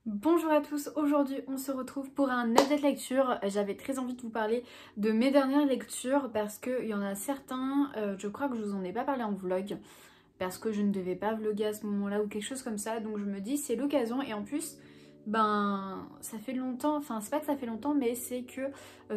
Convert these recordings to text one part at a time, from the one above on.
Bonjour à tous, aujourd'hui on se retrouve pour un update lecture. J'avais très envie de vous parler de mes dernières lectures parce qu'il y en a certains, je crois que je vous en ai pas parlé en vlog parce que je ne devais pas vlogger à ce moment-là ou quelque chose comme ça, donc je me dis c'est l'occasion. Et en plus ça fait longtemps, enfin c'est pas que ça fait longtemps, mais c'est que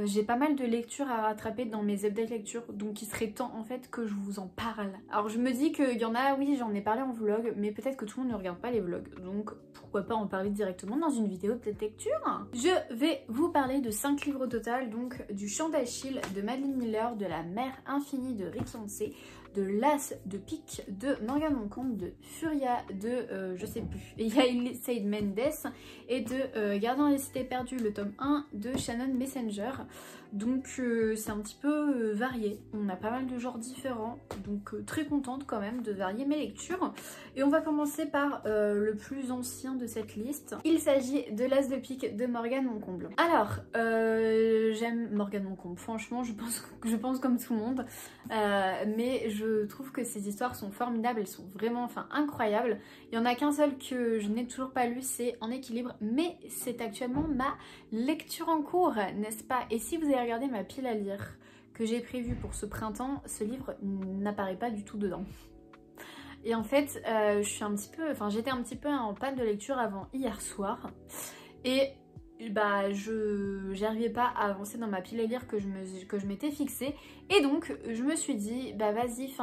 j'ai pas mal de lectures à rattraper dans mes updates lectures, donc il serait temps en fait que je vous en parle. Alors je me dis qu'il y en a, oui j'en ai parlé en vlog, mais peut-être que tout le monde ne regarde pas les vlogs, donc pourquoi pas en parler directement dans une vidéo update lecture. Je vais vous parler de 5 livres au total, donc du Chant d'Achille de Madeline Miller, de La mer infinie de Rick Yancey, de L'As de pique de Morgane Moncombe, de Furia de je sais plus, Yael Said Mendes, et de Gardien des cités perdues, le tome 1 de Shannon Messenger. Donc c'est un petit peu varié, on a pas mal de genres différents, donc très contente quand même de varier mes lectures. Et on va commencer par le plus ancien de cette liste. Il s'agit de L'As de pique de Morgane Moncombe. Alors j'aime Morgane Moncombe, franchement je pense comme tout le monde, mais je trouve que ces histoires sont formidables, elles sont vraiment incroyables. Il y en a qu'un seul que je n'ai toujours pas lu, c'est En équilibre, mais c'est actuellement ma lecture en cours, n'est-ce pas? Et si vous avez regardé ma pile à lire que j'ai prévue pour ce printemps, ce livre n'apparaît pas du tout dedans. Et en fait, j'étais un petit peu en panne de lecture avant hier soir, et j'arrivais pas à avancer dans ma pile à lire que je m'étais fixée, et donc je me suis dit vas-y,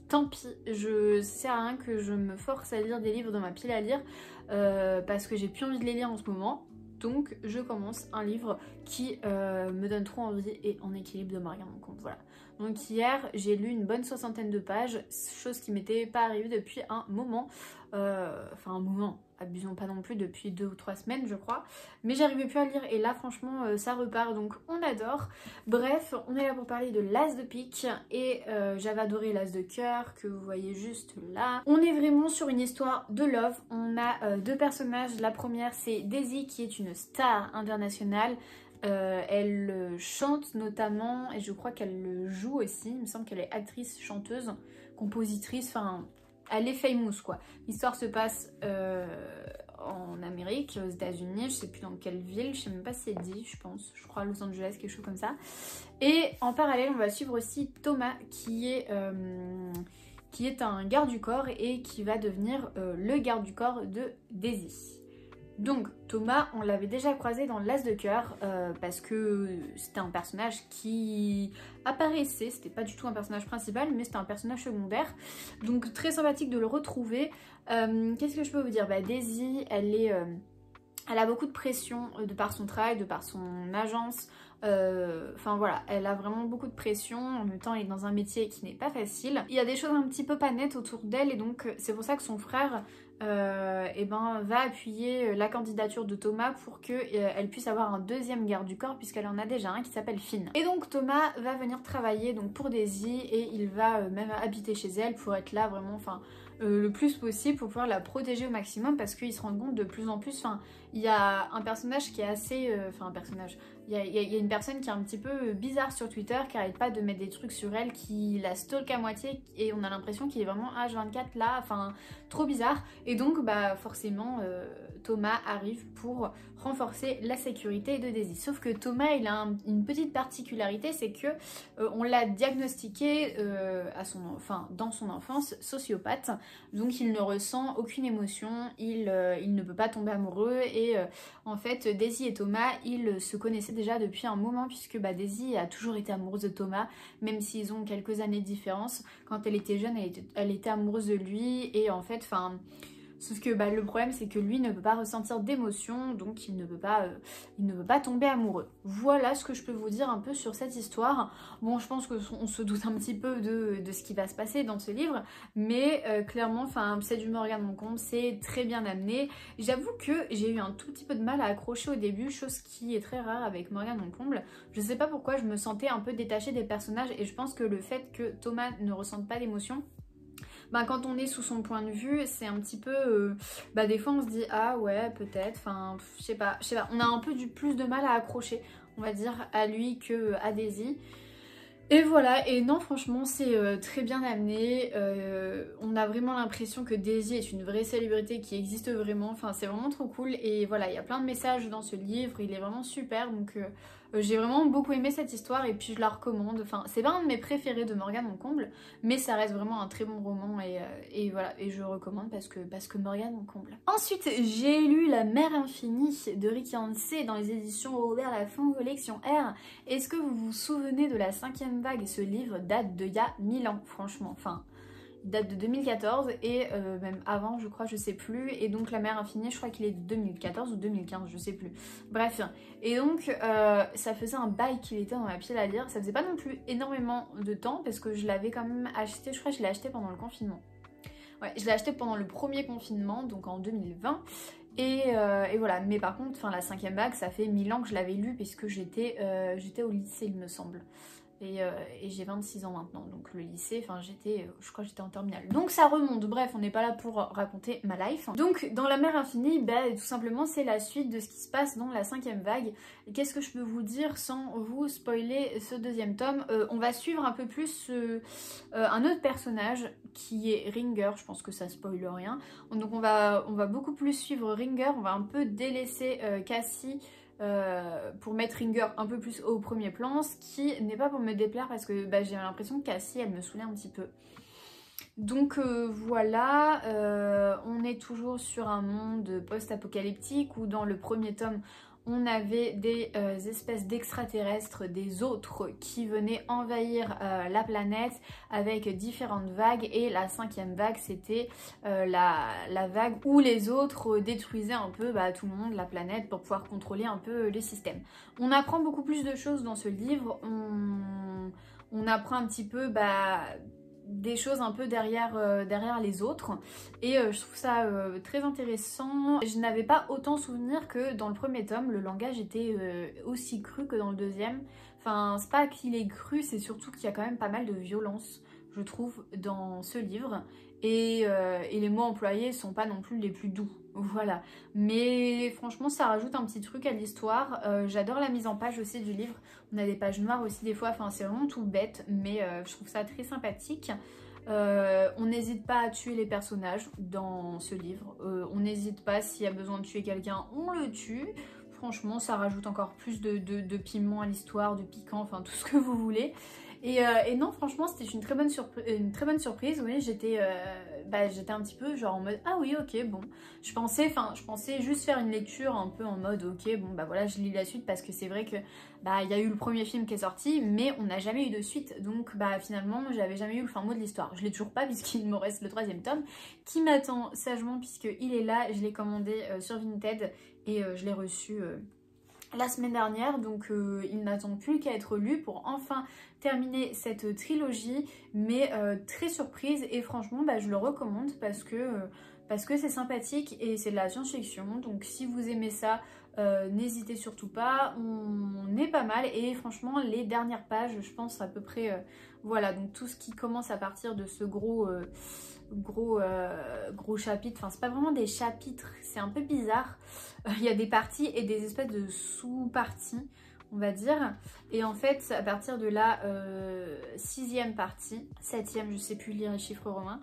tant pis, ça sert à rien que je me force à lire des livres dans ma pile à lire parce que j'ai plus envie de les lire en ce moment. Donc je commence un livre qui me donne trop envie, et En équilibre de Morgane Moncombe, voilà. Donc hier j'ai lu une bonne 60aine de pages, chose qui m'était pas arrivée depuis un moment, abusons pas non plus, depuis 2 ou 3 semaines je crois, mais j'arrivais plus à lire, et là franchement ça repart, donc on adore. Bref, on est là pour parler de L'As de pique, et j'avais adoré L'As de cœur que vous voyez juste là. On est vraiment sur une histoire de love. On a deux personnages. La première c'est Daisy, qui est une star internationale. Elle chante notamment, et je crois qu'elle le joue aussi, il me semble qu'elle est actrice, chanteuse, compositrice, elle est famous quoi. L'histoire se passe en Amérique, aux États-Unis, je sais plus dans quelle ville, je sais même pas si c'est dit, je crois Los Angeles, quelque chose comme ça. Et en parallèle on va suivre aussi Thomas, qui est un garde du corps et qui va devenir le garde du corps de Daisy. Donc Thomas, on l'avait déjà croisé dans L'As de cœur parce que c'était un personnage qui apparaissait, c'était pas du tout un personnage principal, mais c'était un personnage secondaire, donc très sympathique de le retrouver. Qu'est-ce que je peux vous dire? Daisy, elle a beaucoup de pression de par son travail, de par son agence. Voilà, elle a vraiment beaucoup de pression. En même temps, elle est dans un métier qui n'est pas facile. Il y a des choses un petit peu pas nettes autour d'elle, et donc c'est pour ça que son frère va appuyer la candidature de Thomas pour qu'elle puisse avoir un deuxième garde du corps, puisqu'elle en a déjà un qui s'appelle Finn. Et donc Thomas va venir travailler donc pour Daisy, et il va même habiter chez elle pour être là vraiment le plus possible, pour pouvoir la protéger au maximum, parce qu'il se rend compte de plus en plus, il y a un personnage qui est assez... il y a une personne qui est un petit peu bizarre sur Twitter, qui arrête pas de mettre des trucs sur elle, qui la stalk à moitié, et on a l'impression qu'il est vraiment H24 là, trop bizarre. Et donc forcément Thomas arrive pour renforcer la sécurité de Daisy. Sauf que Thomas, il a une petite particularité, c'est que on l'a diagnostiqué dans son enfance sociopathe, donc il ne ressent aucune émotion, il ne peut pas tomber amoureux, et en fait Daisy et Thomas, ils se connaissaient déjà depuis un moment, puisque Daisy a toujours été amoureuse de Thomas, même s'ils ont quelques années de différence. Quand elle était jeune, elle était amoureuse de lui, et en fait, sauf que le problème c'est que lui ne peut pas ressentir d'émotion, donc il ne peut pas tomber amoureux. Voilà ce que je peux vous dire un peu sur cette histoire. Bon, je pense qu'on se doute un petit peu de ce qui va se passer dans ce livre, mais clairement, c'est du Morgane Moncombe, c'est très bien amené. J'avoue que j'ai eu un tout petit peu de mal à accrocher au début, chose qui est très rare avec Morgane Moncombe. Je sais pas pourquoi, je me sentais un peu détachée des personnages, et je pense que le fait que Thomas ne ressente pas d'émotion, quand on est sous son point de vue, c'est un petit peu... des fois on se dit ah ouais peut-être, je sais pas, on a un peu plus de mal à accrocher, on va dire, à lui que à Daisy. Et voilà, et non franchement c'est très bien amené, on a vraiment l'impression que Daisy est une vraie célébrité qui existe vraiment, enfin c'est vraiment trop cool et voilà, il y a plein de messages dans ce livre, il est vraiment super donc j'ai vraiment beaucoup aimé cette histoire et puis je la recommande, enfin c'est pas un de mes préférés de Morgane Moncomble mais ça reste vraiment un très bon roman et voilà, et je recommande parce que Morgane Moncomble. Ensuite j'ai lu La Mer Infinie de Ricky Handke dans les éditions Robert Laffont collection R. Est-ce que vous vous souvenez de La Cinquième Vague? Ce livre date d'il y a 1000 ans franchement, enfin il date de 2014 et même avant je crois, je sais plus, et donc La Mer Infinie je crois qu'il est de 2014 ou 2015, je sais plus, bref, et donc ça faisait un bail qu'il était dans ma pile à lire, ça faisait pas non plus énormément de temps parce que je l'avais quand même acheté, je crois que je l'ai acheté pendant le confinement, ouais je l'ai acheté pendant le premier confinement donc en 2020 et voilà, mais par contre La Cinquième Vague ça fait 1000 ans que je l'avais lu puisque j'étais au lycée il me semble. Et j'ai 26 ans maintenant, donc le lycée, enfin je crois que j'étais en terminale. Donc ça remonte, bref, on n'est pas là pour raconter ma life. Donc dans La Mer Infinie, bah, tout simplement c'est la suite de ce qui se passe dans La Cinquième Vague. Qu'est-ce que je peux vous dire sans vous spoiler ce deuxième tome? On va suivre un peu plus un autre personnage qui est Ringer, je pense que ça spoile rien. Donc on va beaucoup plus suivre Ringer, on va un peu délaisser Cassie, pour mettre Ringer un peu plus au premier plan, ce qui n'est pas pour me déplaire parce que bah, j'ai l'impression que Cassie elle me saoulait un petit peu. Donc voilà, on est toujours sur un monde post-apocalyptique où dans le premier tome on avait des espèces d'extraterrestres, des autres qui venaient envahir la planète avec différentes vagues, et la cinquième vague c'était la vague où les autres détruisaient un peu tout le monde, la planète, pour pouvoir contrôler un peu les systèmes. On apprend beaucoup plus de choses dans ce livre, on apprend un petit peu des choses un peu derrière les autres, et je trouve ça très intéressant. Je n'avais pas autant souvenir que dans le premier tome le langage était aussi cru que dans le deuxième. Enfin c'est pas qu'il est cru, c'est surtout qu'il y a quand même pas mal de violence je trouve dans ce livre, et les mots employés sont pas non plus les plus doux, voilà, mais franchement ça rajoute un petit truc à l'histoire. J'adore la mise en page aussi du livre, on a des pages noires aussi des fois, enfin c'est vraiment tout bête mais je trouve ça très sympathique. On n'hésite pas à tuer les personnages dans ce livre, on n'hésite pas, s'il y a besoin de tuer quelqu'un on le tue. Franchement ça rajoute encore plus de piment à l'histoire, de piquant, enfin tout ce que vous voulez. Et non franchement c'était une très bonne surprise, oui, j'étais un petit peu genre en mode ah oui ok bon, je pensais juste faire une lecture un peu en mode ok bon voilà je lis la suite, parce que c'est vrai que il y a eu le premier film qui est sorti mais on n'a jamais eu de suite, donc finalement j'avais jamais eu le fin mot de l'histoire, je l'ai toujours pas puisqu'il me reste le troisième tome qui m'attend sagement puisqu'il est là, je l'ai commandé sur Vinted et je l'ai reçu la semaine dernière, donc il n'attend plus qu'à être lu pour enfin terminer cette trilogie, mais très surprise, et franchement je le recommande parce que c'est sympathique et c'est de la science-fiction, donc si vous aimez ça n'hésitez surtout pas, on est pas mal, et franchement les dernières pages je pense à peu près voilà, donc tout ce qui commence à partir de ce gros chapitre, enfin c'est pas vraiment des chapitres, c'est un peu bizarre, il y a des parties et des espèces de sous-parties on va dire, et en fait à partir de la 6e partie, 7e, je sais plus lire les chiffres romains,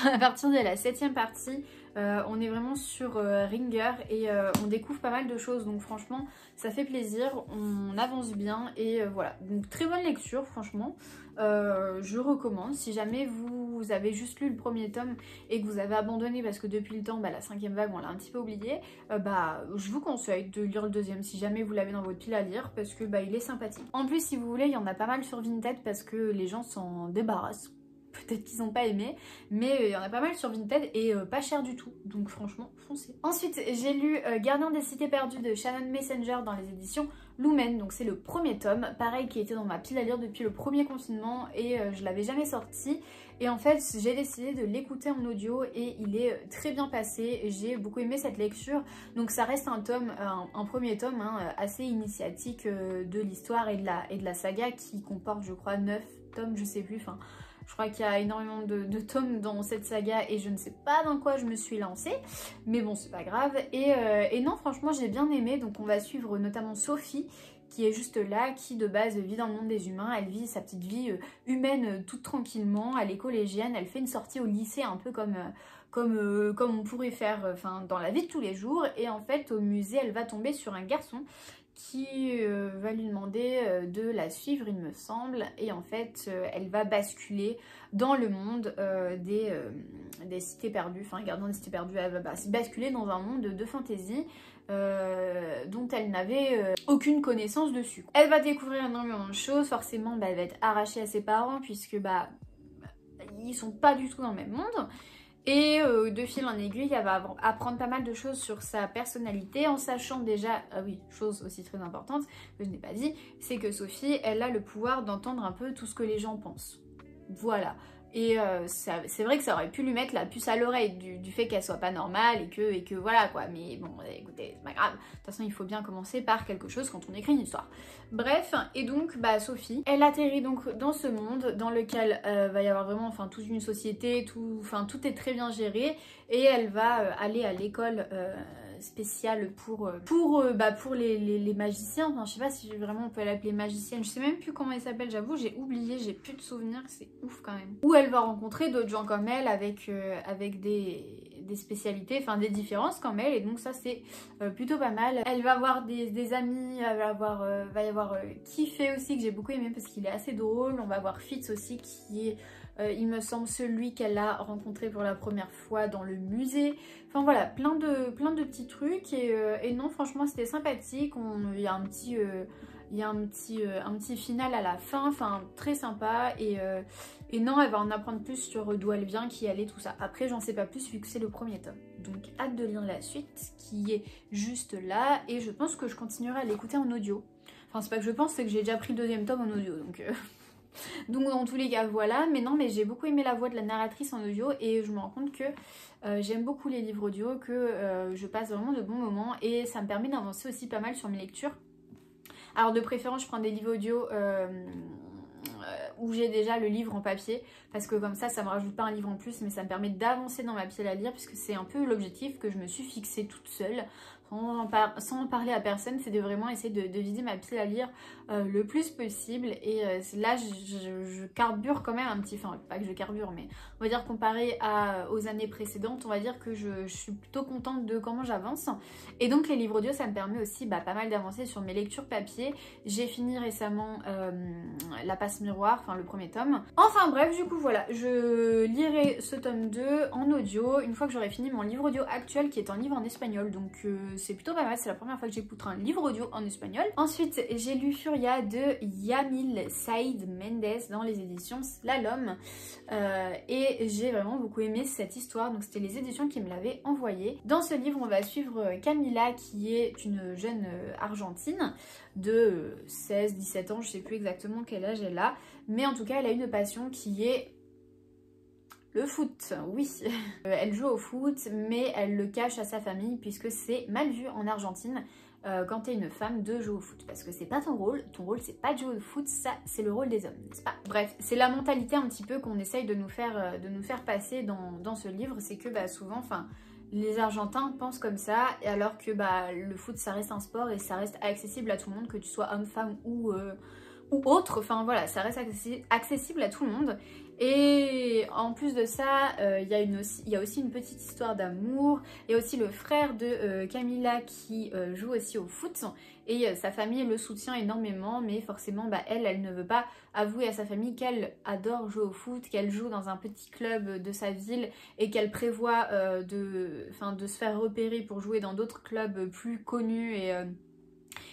à partir de la 7e partie on est vraiment sur Ringer et on découvre pas mal de choses, donc franchement ça fait plaisir, on avance bien, et voilà, donc très bonne lecture franchement. Je recommande, si jamais vous avez juste lu le premier tome et que vous avez abandonné parce que depuis le temps la cinquième vague on l'a un petit peu oublié, je vous conseille de lire le deuxième si jamais vous l'avez dans votre pile à lire, parce que il est sympathique. En plus si vous voulez il y en a pas mal sur Vinted parce que les gens s'en débarrassent, peut-être qu'ils n'ont pas aimé, mais il y en a pas mal sur Vinted et pas cher du tout, donc franchement foncez. Ensuite j'ai lu Gardien des cités perdues de Shannon Messenger dans les éditions Lumen, donc c'est le premier tome, pareil qui était dans ma pile à lire depuis le premier confinement et je l'avais jamais sorti, et en fait j'ai décidé de l'écouter en audio et il est très bien passé, j'ai beaucoup aimé cette lecture, donc ça reste un premier tome assez initiatique de l'histoire et de la saga qui comporte je crois 9 tomes, je sais plus, enfin Je crois qu'il y a énormément de tomes dans cette saga et je ne sais pas dans quoi je me suis lancée. Mais bon, c'est pas grave. Et non, franchement, j'ai bien aimé. Donc on va suivre notamment Sophie, qui est juste là, qui de base vit dans le monde des humains. Elle vit sa petite vie humaine toute tranquillement. Elle est collégienne, elle fait une sortie au lycée un peu comme on pourrait faire dans la vie de tous les jours. Et en fait, au musée, elle va tomber sur un garçon qui va lui demander de la suivre, il me semble. Et en fait, elle va basculer dans le monde des cités perdues. Enfin, gardant des cités perdues, elle va basculer dans un monde de fantasy. Dont elle n'avait aucune connaissance dessus. Elle va découvrir énormément de choses, forcément elle va être arrachée à ses parents puisque ils sont pas du tout dans le même monde. Et de fil en aiguille, elle va apprendre pas mal de choses sur sa personnalité en sachant déjà, ah oui, chose aussi très importante que je n'ai pas dit, c'est que Sophie, elle a le pouvoir d'entendre un peu tout ce que les gens pensent. Voilà. Et c'est vrai que ça aurait pu lui mettre la puce à l'oreille du fait qu'elle soit pas normale et que voilà quoi. Mais bon, écoutez, c'est pas grave. De toute façon, il faut bien commencer par quelque chose quand on écrit une histoire. Bref, et donc Sophie, elle atterrit donc dans ce monde dans lequel va y avoir vraiment toute une société, tout est très bien géré. Et elle va aller à l'école spéciale pour les magiciens. Enfin, je sais pas si vraiment on peut l'appeler magicienne. Je sais même plus comment elle s'appelle, j'avoue, j'ai oublié, j'ai plus de souvenirs, c'est ouf quand même. Où elle va rencontrer d'autres gens comme elle avec des spécialités, enfin des différences comme elle, et donc ça c'est plutôt pas mal. Elle va avoir des amis, va y avoir Kiffé aussi que j'ai beaucoup aimé parce qu'il est assez drôle. On va avoir Fitz aussi qui est il me semble celui qu'elle a rencontré pour la première fois dans le musée. Enfin voilà, plein de petits trucs et non franchement c'était sympathique. Il y a un petit final à la fin, enfin très sympa et non, elle va en apprendre plus sur d'où elle vient, qui elle est, tout ça. Après j'en sais pas plus vu que c'est le premier tome. Donc hâte de lire la suite qui est juste là et je pense que je continuerai à l'écouter en audio. Enfin c'est pas que je pense, c'est que j'ai déjà pris le deuxième tome en audio donc... Donc dans tous les cas voilà, mais non mais j'ai beaucoup aimé la voix de la narratrice en audio et je me rends compte que j'aime beaucoup les livres audio, que je passe vraiment de bons moments et ça me permet d'avancer aussi pas mal sur mes lectures. Alors de préférence je prends des livres audio où j'ai déjà le livre en papier parce que comme ça me rajoute pas un livre en plus mais ça me permet d'avancer dans ma pile à lire puisque c'est un peu l'objectif que je me suis fixé toute seule sans en parler à personne, c'est de vraiment essayer de vider ma pile à lire le plus possible et là je carbure quand même un petit, enfin pas que je carbure mais on va dire comparé aux années précédentes, on va dire que je suis plutôt contente de comment j'avance et donc les livres audio ça me permet aussi pas mal d'avancer sur mes lectures papier. J'ai fini récemment La Passe Miroir, enfin le premier tome. Enfin bref, du coup voilà, je lirai ce tome 2 en audio une fois que j'aurai fini mon livre audio actuel qui est un livre en espagnol donc c'est plutôt pas mal, c'est la première fois que j'écoute un livre audio en espagnol. Ensuite j'ai lu Furia de Yamil Saïd Mendes dans les éditions Slalom et j'ai vraiment beaucoup aimé cette histoire, donc c'était les éditions qui me l'avaient envoyée. Dans ce livre on va suivre Camila qui est une jeune argentine de 16-17 ans, je sais plus exactement quel âge elle a, mais en tout cas elle a une passion qui est le foot, oui. Elle joue au foot, mais elle le cache à sa famille puisque c'est mal vu en Argentine quand t'es une femme de jouer au foot. Parce que c'est pas ton rôle c'est pas de jouer au foot, ça c'est le rôle des hommes, n'est-ce pas? Bref, c'est la mentalité un petit peu qu'on essaye de nous faire passer dans ce livre, c'est que souvent, les Argentins pensent comme ça, et alors que le foot ça reste un sport et ça reste accessible à tout le monde, que tu sois homme, femme ou autre, enfin voilà, ça reste accessible à tout le monde. Et en plus de ça, il y a aussi une petite histoire d'amour. Il y a aussi le frère de Camila qui joue aussi au foot. Et sa famille le soutient énormément, mais forcément, elle ne veut pas avouer à sa famille qu'elle adore jouer au foot, qu'elle joue dans un petit club de sa ville et qu'elle prévoit de se faire repérer pour jouer dans d'autres clubs plus connus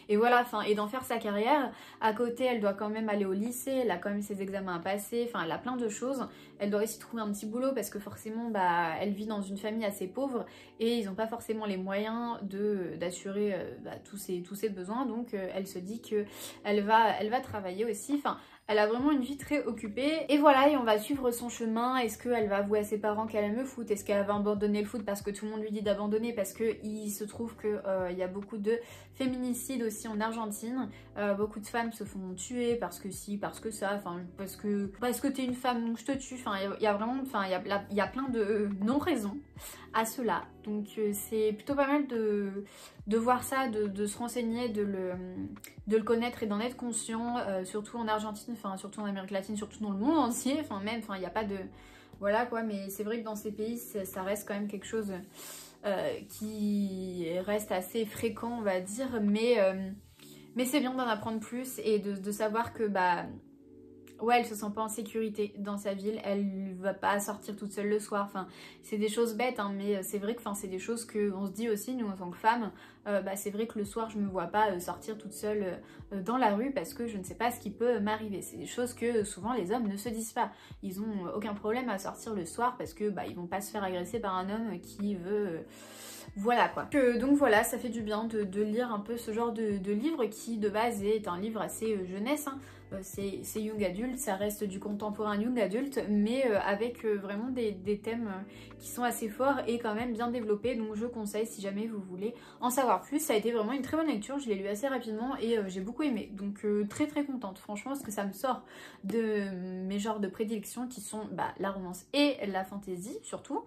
et voilà, et d'en faire sa carrière. À côté, elle doit quand même aller au lycée, elle a quand même ses examens à passer, elle a plein de choses. Elle doit aussi trouver un petit boulot parce que forcément, elle vit dans une famille assez pauvre et ils n'ont pas forcément les moyens d'assurer tous ses besoins. Donc, elle se dit qu'elle va travailler aussi. Elle a vraiment une vie très occupée. Et voilà, et on va suivre son chemin. Est-ce qu'elle va avouer à ses parents qu'elle aime le foot? Est-ce qu'elle va abandonner le foot parce que tout le monde lui dit d'abandonner? Parce qu'il se trouve qu'il y a beaucoup de féminicides aussi en Argentine. Beaucoup de femmes se font tuer parce que si, parce que ça, enfin parce que t'es une femme donc je te tue. Enfin il y a vraiment, enfin il y a plein de non-raisons à cela. Donc c'est plutôt pas mal de voir ça, de se renseigner, de le connaître et d'en être conscient, surtout en Argentine, enfin surtout en Amérique latine, surtout dans le monde entier, enfin même, enfin il n'y a pas de... Voilà quoi, mais c'est vrai que dans ces pays, ça reste quand même quelque chose qui reste assez fréquent, on va dire, mais c'est bien d'en apprendre plus et de savoir que bah... Ouais, elle se sent pas en sécurité dans sa ville, elle va pas sortir toute seule le soir, enfin c'est des choses bêtes hein, mais c'est vrai que c'est des choses qu'on se dit aussi nous en tant que femmes, bah, c'est vrai que le soir je me vois pas sortir toute seule dans la rue parce que je ne sais pas ce qui peut m'arriver, c'est des choses que souvent les hommes ne se disent pas, ils ont aucun problème à sortir le soir parce que bah, ils vont pas se faire agresser par un homme qui veut... Voilà quoi. Donc voilà, ça fait du bien de lire un peu ce genre de livre qui de base est un livre assez jeunesse, hein. C'est young adulte, ça reste du contemporain young adulte, mais avec vraiment des thèmes qui sont assez forts et quand même bien développés, donc je conseille si jamais vous voulez en savoir plus. Ça a été vraiment une très bonne lecture, je l'ai lu assez rapidement et j'ai beaucoup aimé, donc très très contente franchement parce que ça me sort de mes genres de prédilection qui sont bah, la romance et la fantasy surtout.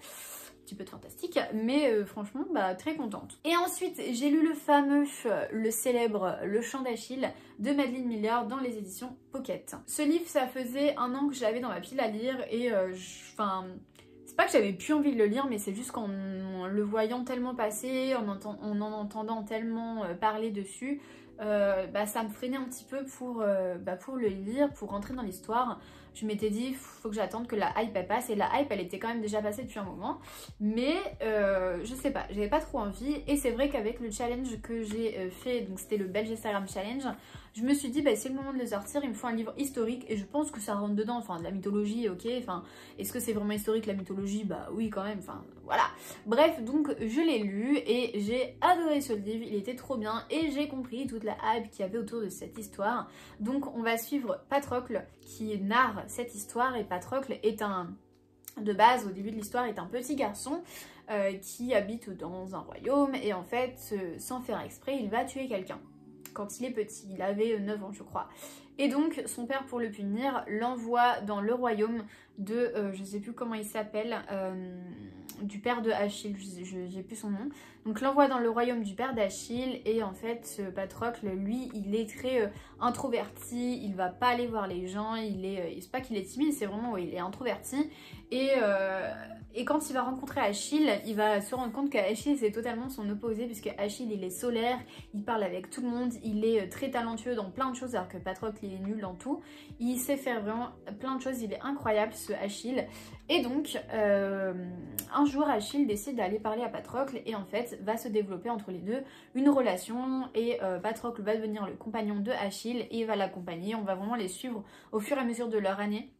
Petit peu de fantastique, mais franchement bah, très contente. Et ensuite j'ai lu le fameux, le célèbre Le Chant d'Achille de Madeline Miller dans les éditions Pocket. Ce livre ça faisait 1 an que je l'avais dans ma pile à lire et enfin c'est pas que j'avais plus envie de le lire mais c'est juste qu'en le voyant tellement passer, en en entendant tellement parler dessus, bah, ça me freinait un petit peu pour le lire, pour rentrer dans l'histoire. Je m'étais dit faut que j'attende que la hype elle passe et la hype elle était quand même déjà passée depuis un moment mais je sais pas, j'avais pas trop envie et c'est vrai qu'avec le challenge que j'ai fait, donc c'était le Belge Instagram Challenge, je me suis dit bah c'est le moment de le sortir, il me faut un livre historique et je pense que ça rentre dedans, enfin de la mythologie ok, enfin est-ce que c'est vraiment historique la mythologie? Bah oui quand même, enfin voilà. Bref, donc je l'ai lu et j'ai adoré ce livre, il était trop bien et j'ai compris toute la hype qu'il y avait autour de cette histoire. Donc on va suivre Patrocle qui narre cette histoire et Patrocle est de base au début de l'histoire est un petit garçon qui habite dans un royaume et en fait sans faire exprès il va tuer quelqu'un quand il est petit, il avait 9 ans je crois. Et donc son père pour le punir l'envoie dans le royaume de, je sais plus comment il s'appelle, du père de Achille, j'ai plus son nom. Donc l'envoie dans le royaume du père d'Achille et en fait ce Patrocle lui il est très introverti, il va pas aller voir les gens, c'est pas qu'il est timide, c'est vraiment il est introverti et quand il va rencontrer Achille, il va se rendre compte qu'Achille c'est totalement son opposé puisque Achille il est solaire, il parle avec tout le monde, il est très talentueux dans plein de choses alors que Patrocle il est nul dans tout. Il sait faire vraiment plein de choses, il est incroyable ce Achille. Et donc un jour Achille décide d'aller parler à Patrocle et en fait va se développer entre les deux une relation et Patrocle va devenir le compagnon de Achille et va l'accompagner, on va vraiment les suivre au fur et à mesure de leur année.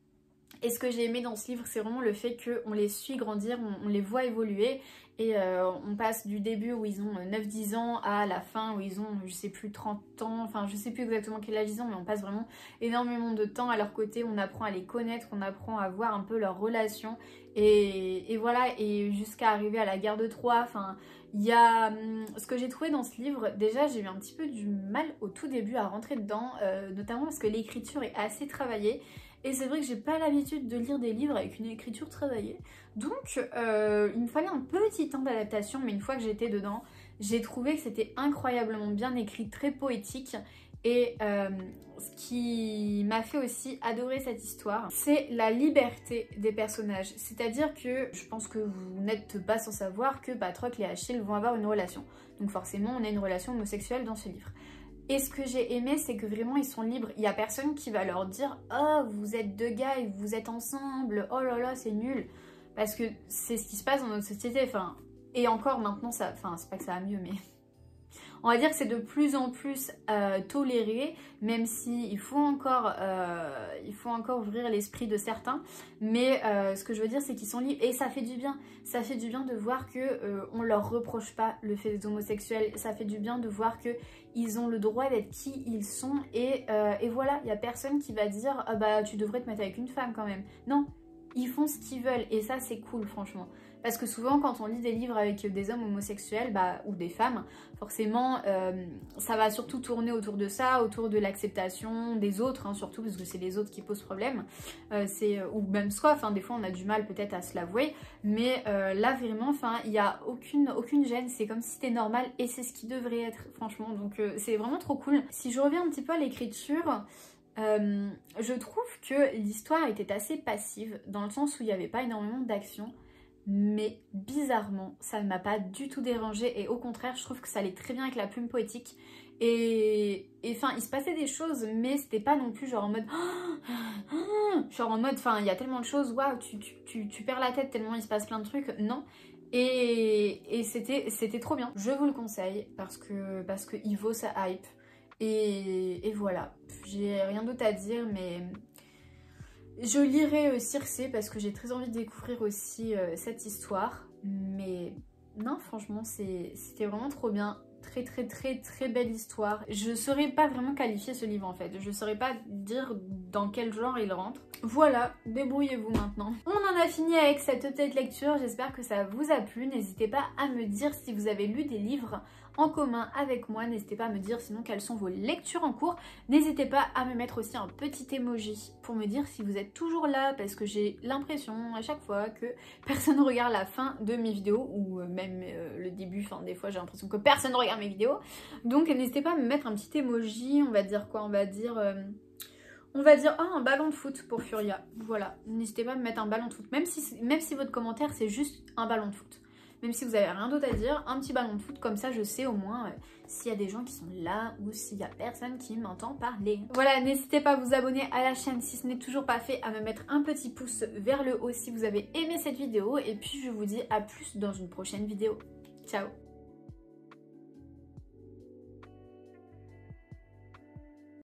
Et ce que j'ai aimé dans ce livre, c'est vraiment le fait qu'on les suit grandir, on les voit évoluer. Et on passe du début où ils ont 9-10 ans à la fin où ils ont, je sais plus, 30 ans. Enfin, je sais plus exactement quel âge ils ont, mais on passe vraiment énormément de temps à leur côté. On apprend à les connaître, on apprend à voir un peu leurs relations. Et voilà, et jusqu'à arriver à la guerre de Troie. Enfin, il y a ce que j'ai trouvé dans ce livre. Déjà, j'ai eu un petit peu du mal au tout début à rentrer dedans, notamment parce que l'écriture est assez travaillée. Et c'est vrai que j'ai pas l'habitude de lire des livres avec une écriture travaillée. Donc il me fallait un petit temps d'adaptation, mais une fois que j'étais dedans, j'ai trouvé que c'était incroyablement bien écrit, très poétique. Et ce qui m'a fait aussi adorer cette histoire, c'est la liberté des personnages. C'est-à-dire que je pense que vous n'êtes pas sans savoir que Patrocle et Achille vont avoir une relation. Donc forcément, on a une relation homosexuelle dans ce livre. Et ce que j'ai aimé, c'est que vraiment ils sont libres. Il n'y a personne qui va leur dire « Oh, vous êtes deux gars et vous êtes ensemble, oh là là, c'est nul ». Parce que c'est ce qui se passe dans notre société. Enfin, et encore maintenant, ça, enfin, c'est pas que ça va mieux, mais on va dire que c'est de plus en plus toléré, même si il faut encore ouvrir l'esprit de certains. Mais ce que je veux dire, c'est qu'ils sont libres et ça fait du bien. Ça fait du bien de voir que on leur reproche pas le fait d'être homosexuel. Ça fait du bien de voir que ils ont le droit d'être qui ils sont et voilà, il y a personne qui va dire ah bah tu devrais te mettre avec une femme quand même. Non, ils font ce qu'ils veulent et ça c'est cool franchement. Parce que souvent quand on lit des livres avec des hommes homosexuels ou des femmes, forcément ça va surtout tourner autour de ça, autour de l'acceptation des autres, hein, surtout parce que c'est les autres qui posent problème, ou même soi, enfin des fois on a du mal peut-être à se l'avouer, mais là vraiment, il n'y a aucune gêne, c'est comme si c'était normal et c'est ce qui devrait être franchement, donc c'est vraiment trop cool. Si je reviens un petit peu à l'écriture, je trouve que l'histoire était assez passive, dans le sens où il n'y avait pas énormément d'action. Mais bizarrement, ça ne m'a pas du tout dérangée et au contraire, je trouve que ça allait très bien avec la plume poétique. Et enfin, il se passait des choses, mais c'était pas non plus genre en mode... genre en mode, enfin, il y a tellement de choses, waouh, tu perds la tête tellement il se passe plein de trucs. Non. Et c'était trop bien. Je vous le conseille parce que il vaut sa hype. Et voilà, j'ai rien d'autre à dire, mais... Je lirai Circé parce que j'ai très envie de découvrir aussi cette histoire. Mais non, franchement, c'était vraiment trop bien. Très belle histoire. Je saurais pas vraiment qualifier ce livre en fait. Je saurais pas dire dans quel genre il rentre. Voilà, débrouillez-vous maintenant. On en a fini avec cette petite lecture. J'espère que ça vous a plu. N'hésitez pas à me dire si vous avez lu des livres en commun avec moi. N'hésitez pas à me dire sinon quelles sont vos lectures en cours. N'hésitez pas à me mettre aussi un petit emoji pour me dire si vous êtes toujours là, parce que j'ai l'impression à chaque fois que personne ne regarde la fin de mes vidéos ou même le début. Enfin, des fois j'ai l'impression que personne ne regarde mes vidéos. Donc n'hésitez pas à me mettre un petit emoji. On va dire quoi? On va dire un ballon de foot pour Furia. Voilà, n'hésitez pas à me mettre un ballon de foot. Même si votre commentaire c'est juste un ballon de foot. Même si vous avez rien d'autre à dire, un petit ballon de foot, comme ça je sais au moins s'il y a des gens qui sont là ou s'il y a personne qui m'entend parler. Voilà, n'hésitez pas à vous abonner à la chaîne si ce n'est toujours pas fait, à me mettre un petit pouce vers le haut si vous avez aimé cette vidéo. Et puis je vous dis à plus dans une prochaine vidéo. Ciao!